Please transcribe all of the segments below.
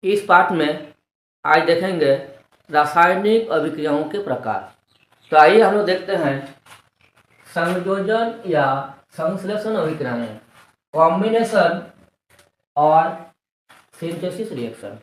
इस पाठ में आज देखेंगे रासायनिक अभिक्रियाओं के प्रकार। तो आइए हम लोग देखते हैं संयोजन या संश्लेषण अभिक्रियाएं, कॉम्बिनेशन और सिंथेसिस रिएक्शन।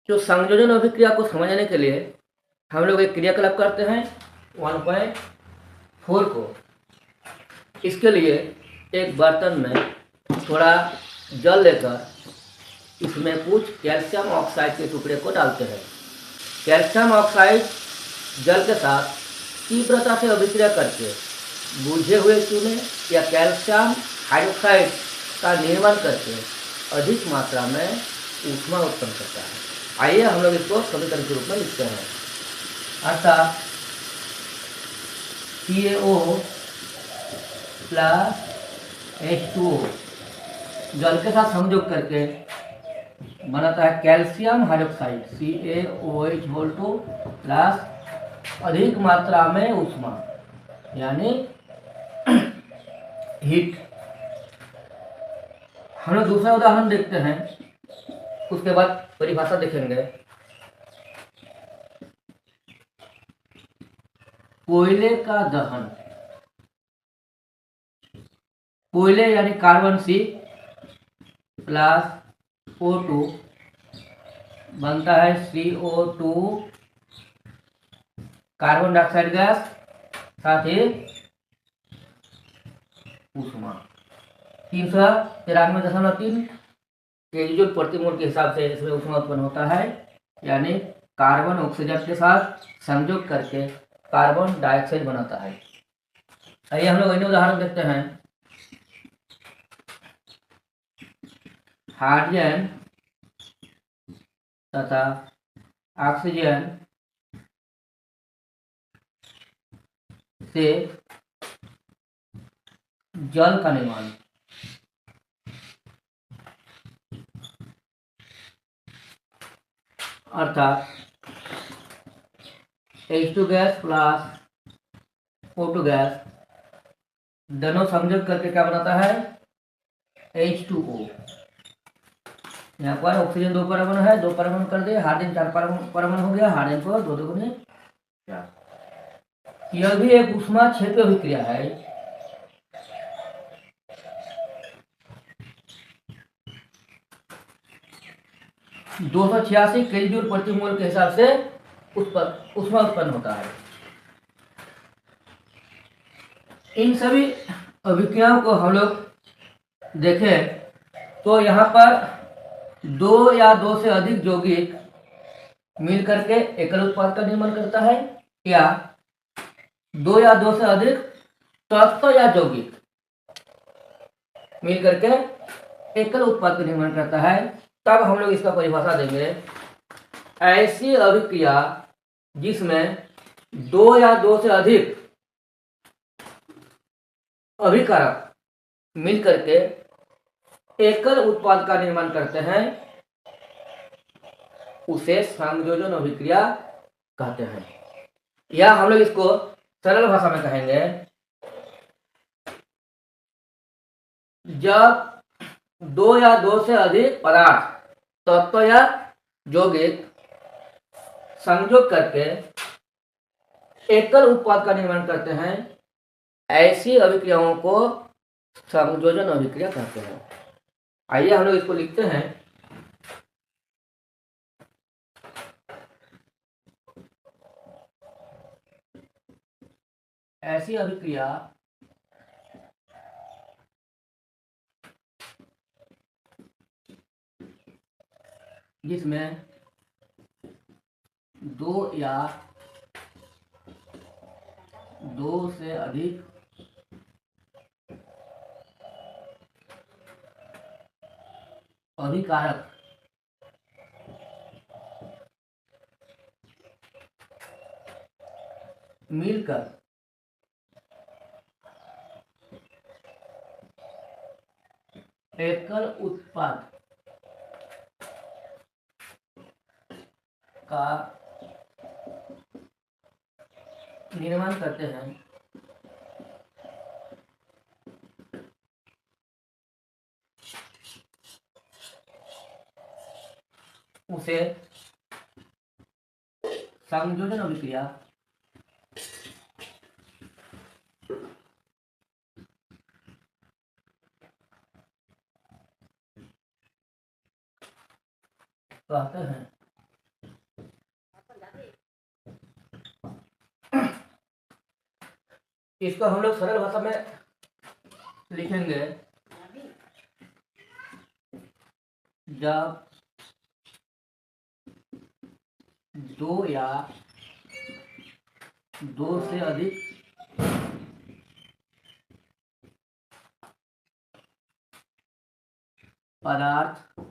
जो संयोजन अभिक्रिया को समझने के लिए हम लोग एक क्रियाकलाप करते हैं 1.4 को। इसके लिए एक बर्तन में थोड़ा जल लेकर इसमें कुछ कैल्शियम ऑक्साइड के टुकड़े को डालते हैं। कैल्शियम ऑक्साइड जल के साथ तीव्रता से अभिक्रिया करके बुझे हुए चूने या कैल्शियम हाइड्रोक्साइड का निर्माण करके अधिक मात्रा में ऊष्मा उत्पन्न करता है। आइए हम लोग इसको समीकरण के रूप में लिखते हैं। अर्थात CaO प्लस H2O जल के साथ संयोग करके बनाता है कैल्शियम हाइड्रोक्साइड CaOH2 प्लस अधिक मात्रा में ऊष्मा यानी हीट। हम लोग दूसरा उदाहरण देखते हैं, उसके बाद परिभाषा देखेंगे। कोयले का दहन, कोयले यानी कार्बन C प्लस O2 बनता है CO2 कार्बन डाइऑक्साइड गैस, साथ ही ऊष्मा 393.3 केजी प्रति मोल के हिसाब से इसमें ऊष्मा उत्पन्न होता है, यानी कार्बन ऑक्सीजन के साथ संयोग करके कार्बन डाइऑक्साइड बनाता है। आइए हम लोग अन्य उदाहरण देखते हैं। हाइड्रोजन तथा ऑक्सीजन से जल का निर्माण। अर्थात H2 gas plus O2 gas दोनों संयोग करके क्या बनाता है H2O। यहाँ पर ऑक्सीजन 2 परमाणु है, 2 परमाणु कर दिए, हाइड्रोजन 4 परमाणु हो गया, हाइड्रोजन को 2 2 गुने 4। यह भी एक ऊष्मा क्षेपी अभिक्रिया है। दो 286 केजी प्रति मोल के हिसाब से ऊष्मा उत्पन्न होता है। इन सभी अभिक्रियाओं को हम लोग देखें तो यहाँ पर 2 या 2 से अधिक यौगिक मिल करके एकल उत्पाद का निर्माण करता है, या 2 या 2 से अधिक तत्व या यौगिक मिल करके एकल उत्पाद का निर्माण करता है। तब हम लोग इसका परिभाषा देंगे। ऐसी अभिक्रिया जिसमें 2 या 2 से अधिक अभिकारक मिल करके एकल उत्पाद का निर्माण करते हैं, उसे संयोजन अभिक्रिया कहते हैं। या हम लोग इसको सरल भाषा में कहेंगे, जब 2 या 2 से अधिक पदार्थ तत्व या यौगिक संयोग करके एकल उत्पाद का निर्माण करते हैं, ऐसी अभिक्रियाओं को संयोजन अभिक्रिया कहते हैं। आइए हम लोग इसको लिखते हैं। ऐसी अभिक्रिया जिसमें 2 या 2 से अधिक अभिकारक मिलकर एकल उत्पाद का निर्माण करते हैं, उसे संयोजन अभिक्रिया कहते हैं। इसको हम लोग सरल भाषा में लिखेंगे, जब दो या दो से अधिक पदार्थ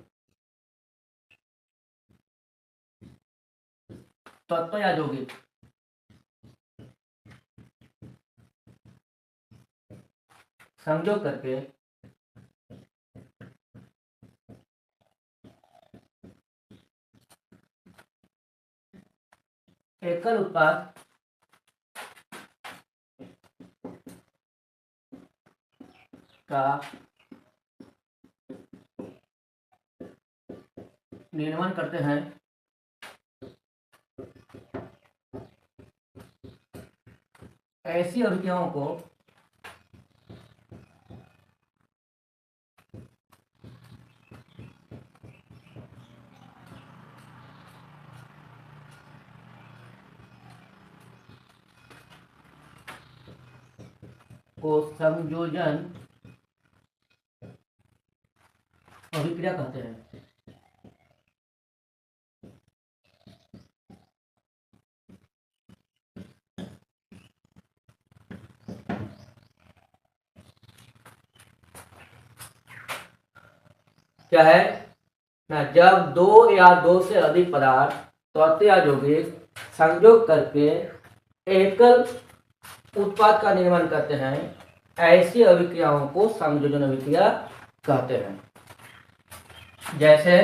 तत्व या यौगिक संयोग करके एकल उत्पाद का निर्माण करते हैं, ऐसी अभिक्रियाओं को संयोजन अभिक्रिया कहते हैं। क्या है ना, जब दो या दो से अधिक पदार्थ तत्व या यौगिक संयोग करके एकल उत्पाद का निर्माण करते हैं, ऐसी अभिक्रियाओं को संयोजन अभिक्रिया कहते हैं। जैसे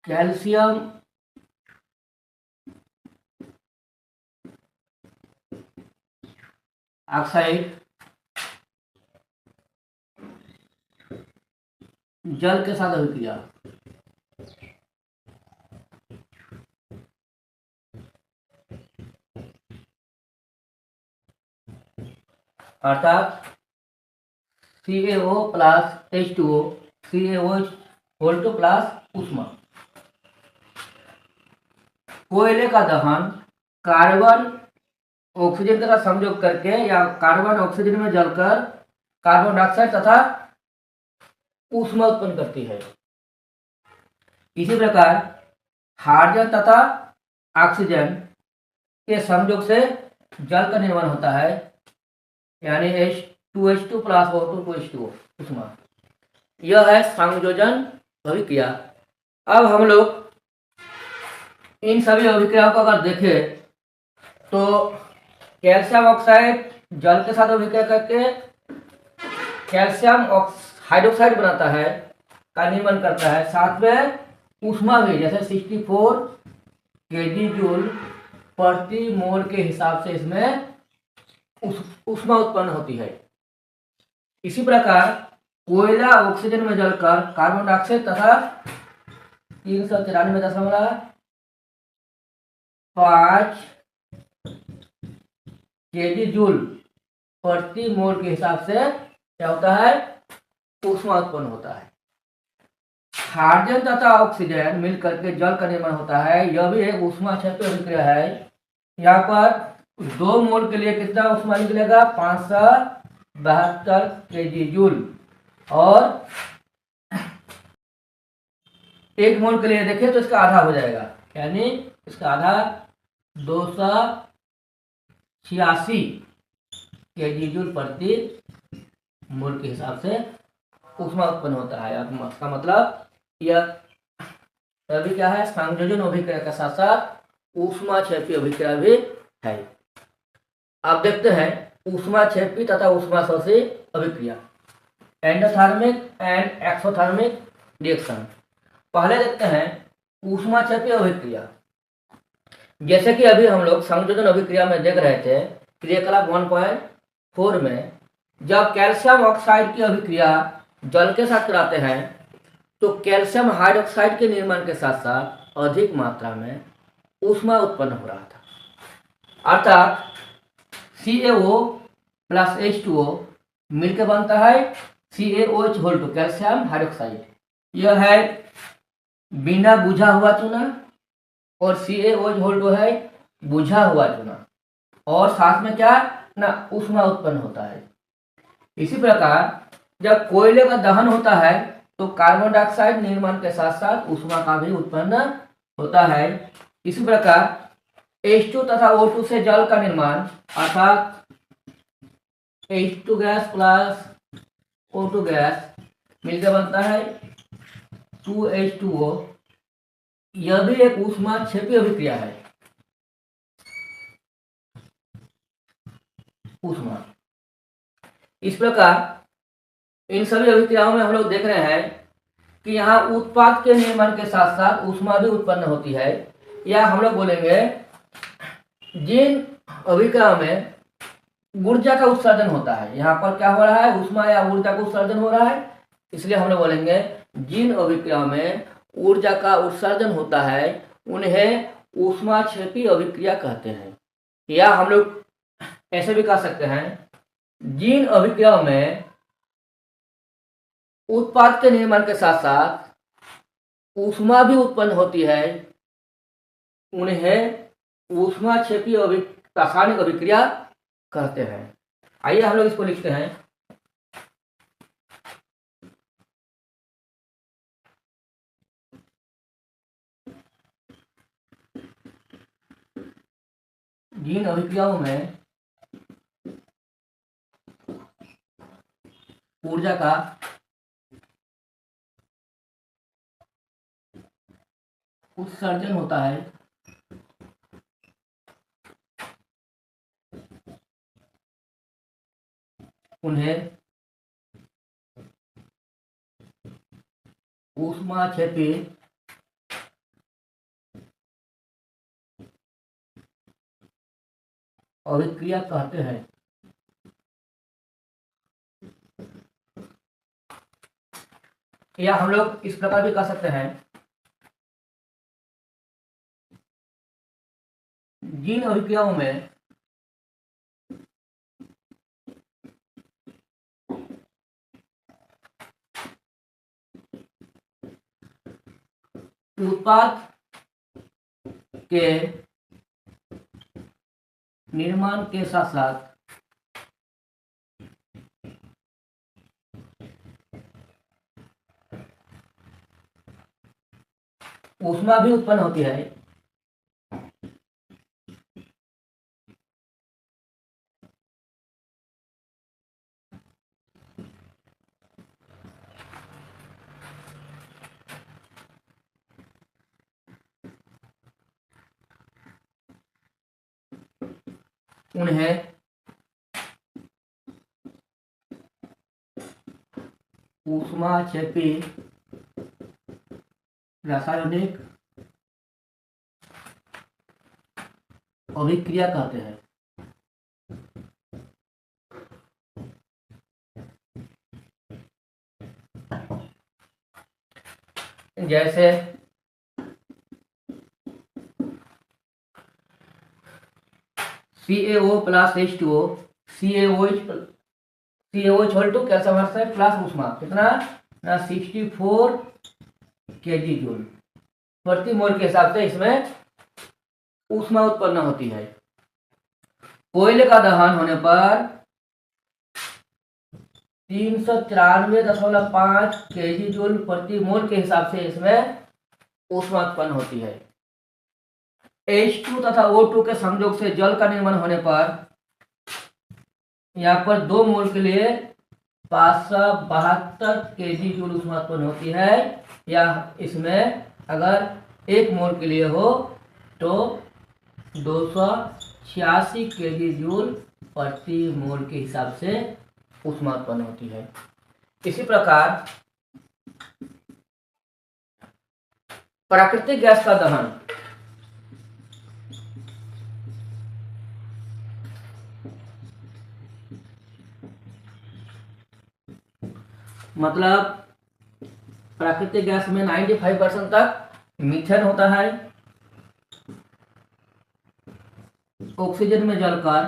कैल्शियम ऑक्साइड जल के साथ अभिक्रिया, अर्थात CaO plus H2O, CaO plus ऊष्मा। कोयले का दहन कार्बन ऑक्सीजन के साथ संयोग करके या कार्बन ऑक्सीजन में जलकर कार्बन डाइऑक्साइड तथा ऊष्मा उत्पन्न करती है। इसी प्रकार हाइड्रोजन तथा ऑक्सीजन के संयोग से जल का निर्माण होता है, यानी H2H2 प्लस O2H2O ऊष्मा। यह है संयोजन अभिक्रिया। अब हम लोग इन सभी अभिक्रियाओं को अगर देखें तो कैल्शियम ऑक्साइड जल के साथ अभिक्रिया करके कैल्शियम हाइड्रोक्साइड बनाता है, का निर्माण करता है। साथ में ऊष्मा भी, जैसे 64 केजी जूल प्रति मोल के हिसाब से इसमें ऊष्मा उत्पन्न होती है। इसी प्रकार कोयला ऑक्सीजन में जलकर कार्बन डाइऑक्साइड तथा 393.5 केजी जूल प्रति मोल के हिसाब से क्या होता है, ऊष्मा उत्पन्न होता है। हाइड्रोजन तथा ऑक्सीजन मिलकर के जल का निर्माण होता है, यह भी एक ऊष्मा क्षय अभिक्रिया है। यहाँ पर 2 मोल के लिए कितना ऊष्मा निकलेगा, 572 केजी जूल, और 1 मोल के लिए देखें तो इसका आधा हो जाएगा, यानी इसका आधा 286 केजी जूल प्रति मोल के हिसाब से ऊष्मा उत्पन्न होता है। अब इसका मतलब यह अभी क्या है, संयोजन अभिक्रिया के साथ साथ ऊष्मा क्षय अभिक्रिया भी है। अब देखते हैं ऊष्मा क्षय तथा ऊष्मा शोषी अभिक्रिया, एंडोथर्मिक एंड एक्सोथर्मिक रिएक्शन। पहले देखते हैं ऊष्मा क्षय अभिक्रिया। जैसे कि अभी हम लोग संयोजन अभिक्रिया में देख रहे थे, क्रियाकलाप 1.4 में जब कैल्शियम ऑक्साइड की अभिक्रिया जल के साथ कराते हैं तो कैल्शियम हाइड्रोक्साइड के निर्माण के साथ साथ अधिक मात्रा में ऊष्मा उत्पन्न हो रहा था। अर्थात CaO प्लस H2O मिलकर बनता है CaOH whole two calcium hydroxide. यह है बिना बुझा हुआ चूना और CaOH होल टू है बुझा हुआ चूना, और साथ में क्या ना ऊष्मा उत्पन्न होता है। इसी प्रकार जब कोयले का दहन होता है तो कार्बन डाइऑक्साइड निर्माण के साथ साथ ऊष्मा का भी उत्पन्न होता है। इसी प्रकार H2 तथा O2 से जल का निर्माण अर्थात H2 gas plus O2 gas मिलकर बनता है 2H2O। यह भी एक ऊष्मा क्षेपी अभिक्रिया है। ऊष्मा इस प्रकार इन सभी अभिक्रियाओं में हम लोग देख रहे हैं कि यहाँ उत्पाद के निर्माण के साथ साथ ऊष्मा भी उत्पन्न होती है, या हम लोग बोलेंगे जिन अभिक्रियाओं में ऊर्जा का उत्सर्जन होता है, यहाँ पर क्या हो रहा है ऊष्मा या ऊर्जा का उत्सर्जन हो रहा है, इसलिए हम लोग बोलेंगे जिन अभिक्रियाओं में ऊर्जा का उत्सर्जन होता है उन्हें ऊष्मा क्षेपी अभिक्रिया कहते हैं। या हम लोग ऐसे भी कह सकते हैं जिन अभिक्रियाओं में उत्पाद के निर्माण के साथ साथ ऊष्मा भी उत्पन्न होती है उन्हें ऊष्मा क्षेपी रासायनिक अभिक्रिया कहते हैं। आइए हम लोग इसको लिखते हैं। जिन अभिक्रियाओं में ऊर्जा का उत्सर्जन होता है उन्हें ऊष्मा क्षेपी अभिक्रिया कहते हैं। या हम लोग इस प्रकार भी कह सकते हैं जिन अभिक्रियाओं में उत्पाद के निर्माण के साथ साथ ऊष्मा भी उत्पन्न होती है उन्हें ऊष्मा क्षेपी रासायनिक अभिक्रिया कहते हैं। जैसे CaO plus H2O CaOH whole two calcium hydroxide plus ऊष्मा कितना ना 64 kJ जूल प्रति मोल के हिसाब से इसमें ऊष्मा उत्पन्न होती है। कोयले का दहन होने पर 394.5 kJ जूल प्रति मोल के हिसाब से इसमें ऊष्मा उत्पन्न होती है। H2 तथा O2 के संयोग से जल का निर्माण होने पर यहाँ पर 2 मोल के लिए 572 kJ जूल ऊष्मा उत्पन्न होती है, या इसमें अगर 1 मोल के लिए हो तो 286 kJ जूल प्रति मोल के हिसाब से ऊष्मा उत्पन्न होती है। इसी प्रकार प्राकृतिक गैस का दहन मतलब प्राकृतिक गैस में 95% तक मीथेन होता है। ऑक्सीजन में जलकर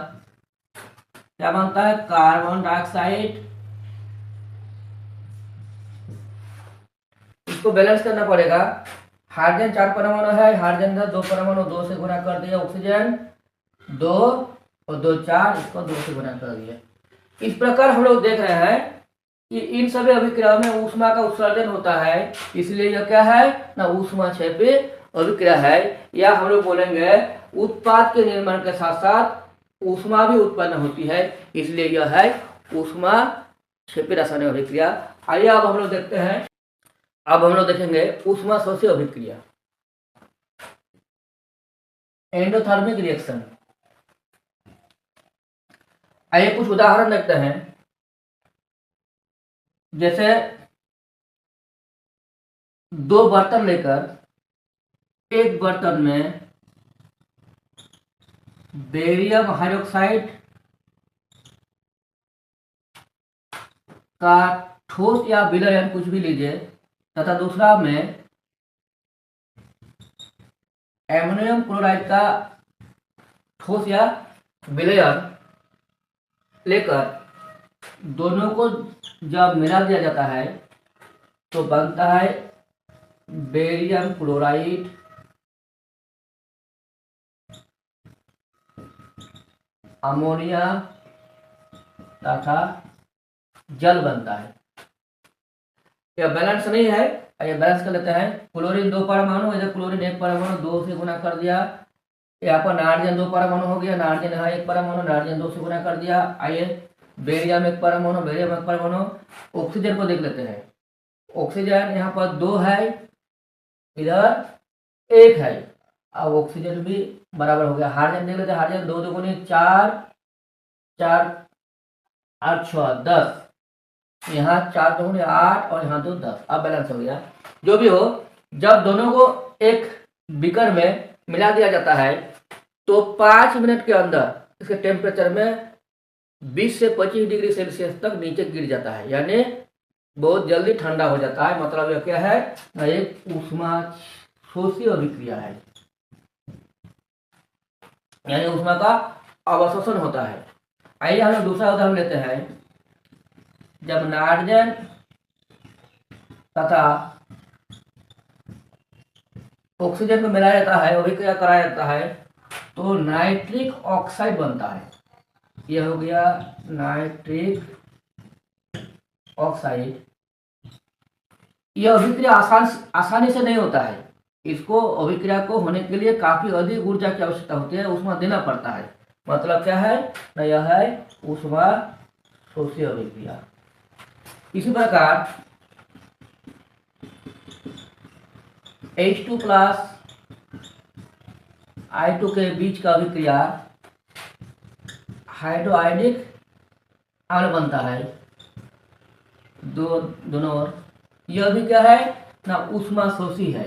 क्या बनता है? Carbon dioxide. इसको बैलेंस करना पड़ेगा। हाइड्रोजन 4 परमाणु है, हाइड्रोजन का 2 परमाणु 2 से गुणा कर दिया, ऑक्सीजन 2 और 2 4, इसको 2 से गुणा कर दिया। इस प्रकार हम लोग देख रहे हैं कि इन सभी अभिक्रियाओं में ऊष्मा का उत्सर्जन होता है, इसलिए यह क्या है ना, ऊष्मा क्षेपी अभिक्रिया है। या हम लोग बोलेंगे उत्पाद के निर्माण के साथ साथ ऊष्मा भी उत्पन्न होती है, इसलिए यह है ऊष्मा क्षेपी रासायनिक अभिक्रिया। आइए अब हम लोग देखते हैं, अब हम लोग देखेंगे ऊष्मा शोषी अभिक्रिया, एंडोथर्मिक रिएक्शन। आइए कुछ उदाहरण देखते हैं। जैसे 2 बर्तन लेकर एक बर्तन में बेरियम हाइड्रोक्साइड का ठोस या विलयन कुछ भी लीजिए, तथा दूसरा में एमोनियम क्लोराइड का ठोस या विलयन लेकर दोनों को जब मिला दिया जाता है तो बनता है बेरियम क्लोराइड, अमोनिया तथा जल बनता है। यह बैलेंस नहीं है, ये बैलेंस कर लेते हैं। क्लोरीन 2 परमाणु, इधर क्लोरीन 1 परमाणु 2 से गुना कर दिया। यहाँ पर नाइट्रोजन 2 परमाणु हो गया, नाइट्रोजन यहाँ 1 परमाणु, नाइट्रोजन 2 से गुना कर दिया। आइए बेरियम 1 परमाणु, बेरियम 1 परमाणु। ऑक्सीजन को देख लेते हैं। ऑक्सीजन यहाँ पर 2 है, इधर 1 है। अब ऑक्सीजन भी बराबर हो गया। हाइड्रोजन देख लेते हैं। हाइड्रोजन 2 2 4, 4 8 6 10, यहाँ 4 2 8 और यहाँ 2 10। अब बैलेंस हो गया। जो भी हो, जब दोनों को एक बीकर में मिला दिया जाता है तो 5 मिनट के अंदर इसके टेम्परेचर में 20 से 25 डिग्री सेल्सियस तक नीचे गिर जाता है, यानी बहुत जल्दी ठंडा हो जाता है। मतलब यह क्या है, एक ऊष्मा शोषी अभिक्रिया है, यानी ऊष्मा का अवशोषण होता है। आइए हम दूसरा उदाहरण लेते हैं। जब नाइट्रोजन तथा ऑक्सीजन को मिलाया जाता है, अभिक्रिया कराया जाता है, तो नाइट्रिक ऑक्साइड बनता है। यह हो गया नाइट्रिक ऑक्साइड। यह अभिक्रिया आसानी से नहीं होता है। इसको अभिक्रिया को होने के लिए काफी अधिक ऊर्जा की आवश्यकता होती है, ऊष्मा देना पड़ता है। मतलब क्या है ना, यह है ऊष्मा शोषी अभिक्रिया। इसी प्रकार H2 प्लस I2 के बीच का अभिक्रिया हाइड्रोआयनिक अम्ल बनता है, दोनों ओर। यह भी क्या है ना, ऊष्मा शोषी है।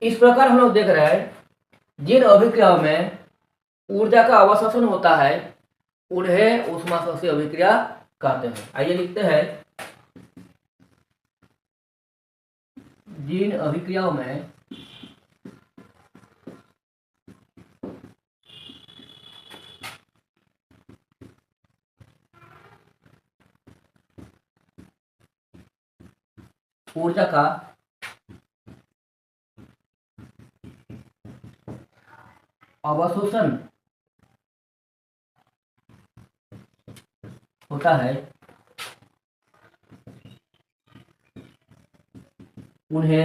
इस प्रकार हम लोग देख रहे हैं जिन अभिक्रियाओं में ऊर्जा का अवशोषण होता है उन्हें ऊष्मा शोषी अभिक्रिया कहते हैं। आइए लिखते हैं, जिन अभिक्रियाओं में ऊर्जा का अवशोषण होता है उन्हें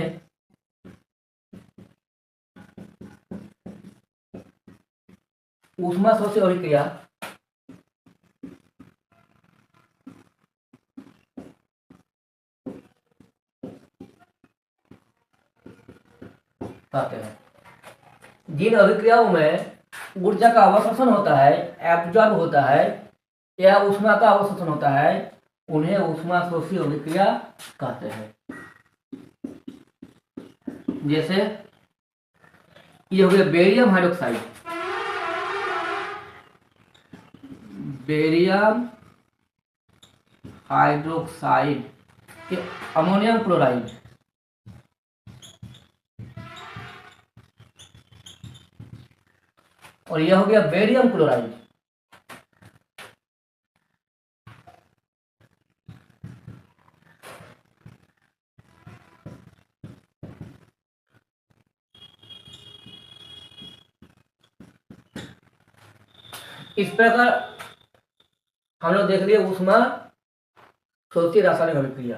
ऊष्मा शोषी अभिक्रिया कहते हैं। जिन अभिक्रियाओं में ऊर्जा का अवशोषण होता है, एब्जॉर्ब होता है, या ऊष्मा का अवशोषण होता है, उन्हें ऊष्मा शोषी अभिक्रिया कहते हैं। जैसे ये हो गया बेरियम हाइड्रोक्साइड। बेरियम हाइड्रोक्साइड के अमोनियम क्लोराइड, और यह हो गया बेरियम क्लोराइड। इस प्रकार हम लोग देख लिए ऊष्मा स्रोतीय रासायनिक अभिक्रिया।